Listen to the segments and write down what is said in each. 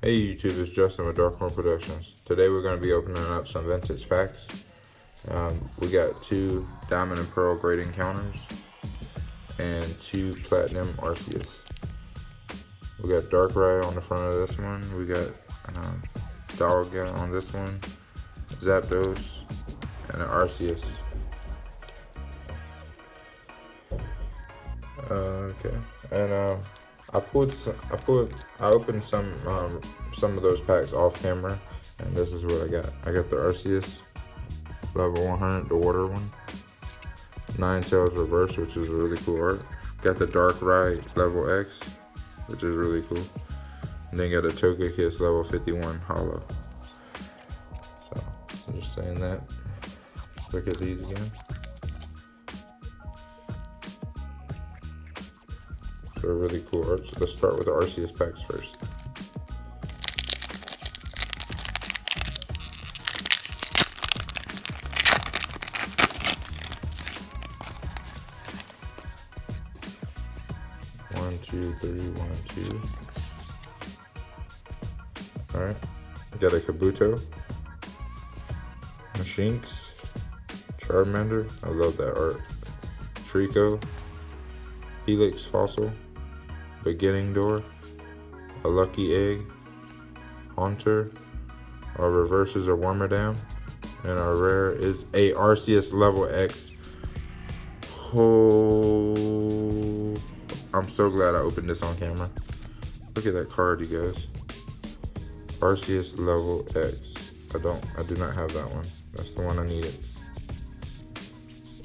Hey YouTube, it's Justin with Darkhorn Productions. Today we're going to be opening up some vintage packs. We got 2 Diamond and Pearl Great Encounters and 2 Platinum Arceus. We got Darkrai on the front of this one. We got Dialga on this one, Zapdos, and an Arceus. Okay, and I opened some of those packs off camera, and this is what I got. I got the Arceus level 100, the water one. Ninetales reverse, which is a really cool art. Got the Darkrai level X, which is really cool. And then got the Togekiss level 51 holo. So just saying that. Look at these again. They're really cool art. So let's start with the Arceus packs first. One, two, three, 1, 2. Alright. We got a Kabuto. Shinx. Charmander. I love that art. Trico. Helix Fossil. Beginning Door, a Lucky Egg, Haunter, our reverse is a Wormadam, and our rare is a Arceus level X. Oh, I'm so glad I opened this on camera. Look at that card, you guys. Arceus level X. I do not have that one. That's the one I needed.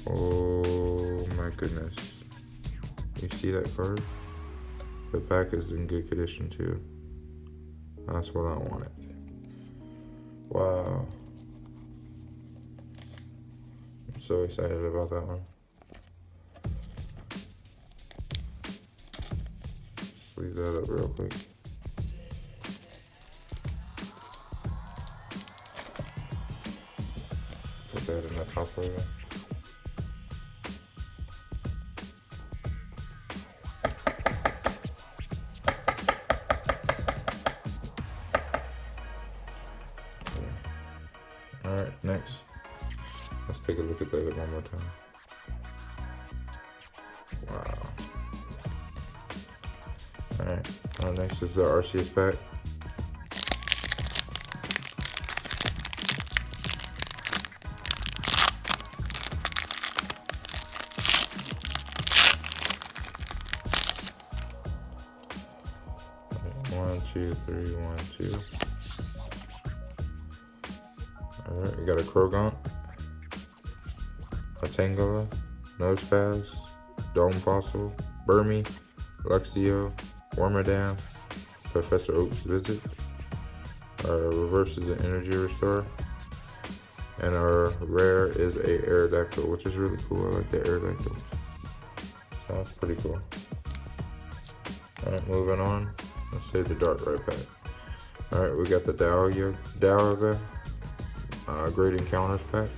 Oh my goodness. You see that card? The pack is in good condition too. That's what I wanted. Wow. I'm so excited about that one. Leave that up real quick. Put that in the top layer. Alright, next. Let's take a look at that one more time. Wow. Alright, next is the Arceus pack. One, two, three, 1, 2. Alright, we got a Krogant, a Tangela, Nosepass, Dome Fossil, Burmy, Luxio, Wormadam, Professor Oak's Visit. Our reverse is an Energy Restore. And our rare is a Aerodactyl, which is really cool. I like the Aerodactyl. So that's pretty cool. Alright, moving on. Let's say the Darkrai pack. Alright, we got the Dialga. Great Encounters pack.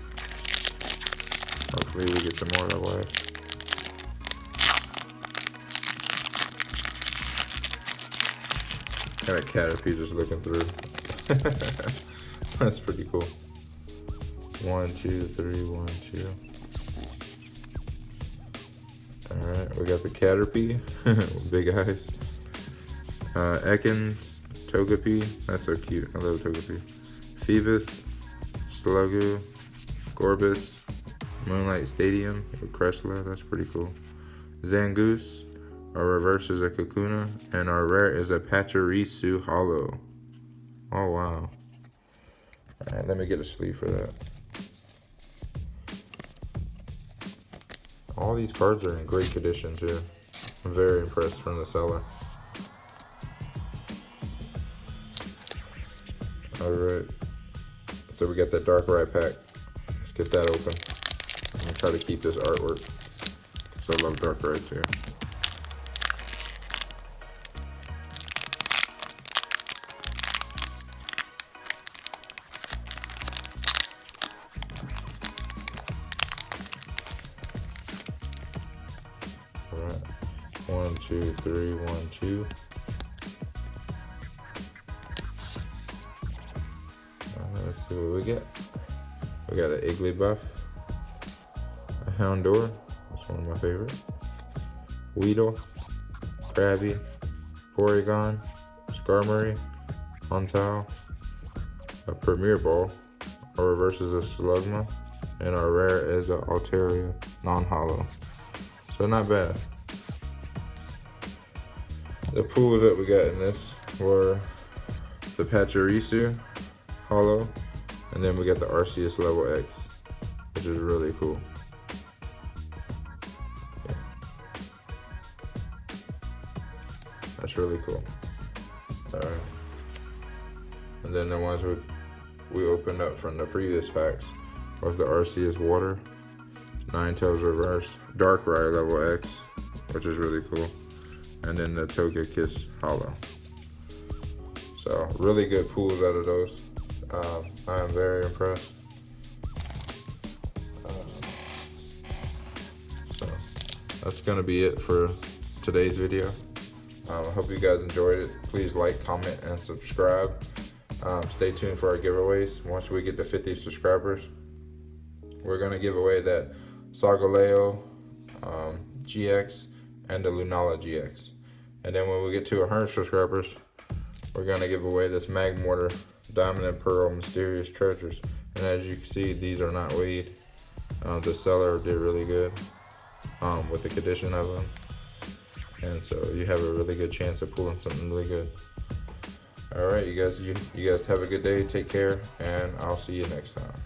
Hopefully we get some more that way. Got a Caterpie just looking through. That's pretty cool. 1, 2, 3, 1, 2. Alright, we got the Caterpie with big eyes. Ekans, Togepi. That's so cute. I love Togepi. Phoebus. Sluggo, Gorbis, Moonlight Stadium with Cressler, that's pretty cool. Zangoose, our reverse is a Kakuna, and our rare is a Pachirisu holo. Oh wow. Alright, let me get a sleeve for that. All these cards are in great condition too. I'm very impressed from the seller. Alright. So we got that Darkrai pack. Let's get that open. I'm gonna try to keep this artwork. So I love Darkrai too. Alright. 1, 2, 3, 1, 2. see what we get. We got an Igglybuff, a Houndour, that's one of my favorites, Weedle, Krabby, Porygon, Skarmory, Hontal, a Premier Ball, our reverse is a Slugma, and our rare is a Altaria non-holo. So not bad. The pulls that we got in this were the Pachirisu holo, and then we got the Arceus level X, which is really cool. Yeah. That's really cool. Alright. And then the ones we opened up from the previous packs was the Arceus Water, Ninetales Reverse, Darkrai level X, which is really cool, and then the Togekiss holo. So really good pulls out of those. I am very impressed. So that's gonna be it for today's video. I hope you guys enjoyed it. Please like, comment, and subscribe. Stay tuned for our giveaways. Once we get to 50 subscribers, we're gonna give away that Solgaleo GX and the Lunala GX. And then when we get to 100 subscribers, we're gonna give away this Magmortar Diamond and Pearl Mysterious Treasures. And as you can see, these are not weighed. The seller did really good with the condition of them. And so you have a really good chance of pulling something really good. All right, you guys have a good day. Take care, and I'll see you next time.